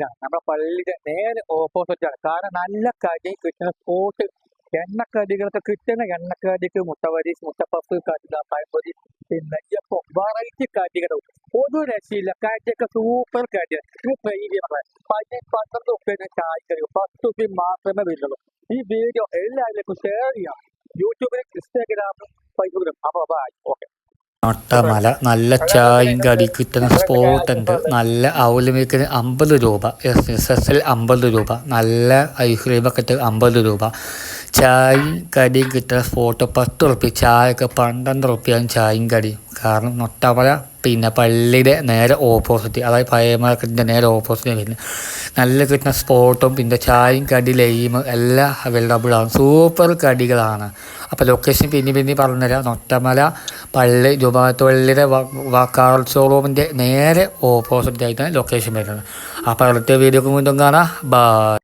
നമ്മുടെ പള്ളിയുടെ നേരെ ഓപ്പോസിറ്റ് ആണ്. കാരണം നല്ല കടി കിട്ടുന്ന സ്പോട്ട്, എണ്ണക്കടികളൊക്കെ കിട്ടുന്ന എണ്ണക്കടിക്ക് മുട്ടവരി, മുട്ടപ്പപ്പ്, കടല, പഴംപൊരി, പിന്നെ ഇപ്പം വെറൈറ്റി കടികളും ഒരു രക്ഷയില്ല. കടിയൊക്കെ സൂപ്പർ കടിയാണ്. ഇത് പ്രീമിയം. 12 ചായക്കറി 10 രൂപ മാത്രമേ വരുന്നുള്ളൂ. ഈ വീഡിയോ എല്ലാവരിലേക്കും ഷെയർ ചെയ്യാം. യൂട്യൂബിലും ഇൻസ്റ്റാഗ്രാമിലും ഫേസ്ബുക്കിലും. അപ്പോൾ ബൈ. ഓക്കെ. നൊട്ടമല നല്ല ചായയും കടി കിട്ടുന്ന സ്പോട്ടുണ്ട്. നല്ല ഔലിമിക്കിന് 50 രൂപ, SSL 50 രൂപ, നല്ല ഐസ്ക്രീമൊക്കെ 50 രൂപ. ചായയും കടിയും കിട്ടുന്ന സ്പോട്ട് 10 റുപ്യ. ചായയൊക്കെ 12 റുപ്യാണ് ചായയും കടിയും. കാരണം നൊട്ടമല പിന്നെ പള്ളിയുടെ നേരെ ഓപ്പോസിറ്റ്, അതായത് പഴയ മാർക്കറ്റിൻ്റെ നേരെ ഓപ്പോസിറ്റ് വരുന്നത്. നല്ല കിട്ടുന്ന സ്പോട്ടും പിന്നെ ചായയും കടി ലൈം എല്ലാം അവൈലബിൾ ആണ്. സൂപ്പർ കടികളാണ്. അപ്പോൾ ലൊക്കേഷൻ പിന്നെ പറഞ്ഞുതരാം. നൊട്ടമല പള്ളി ജുമാഅത്ത് പള്ളിയുടെ കാർ ഷോറൂമിൻ്റെ നേരെ ഓപ്പോസിറ്റ് ആയിട്ടാണ് ലൊക്കേഷൻ വരുന്നത്. അപ്പോൾ അടുത്ത വീഡിയോക്ക് വീണ്ടും കാണാം. ബൈ.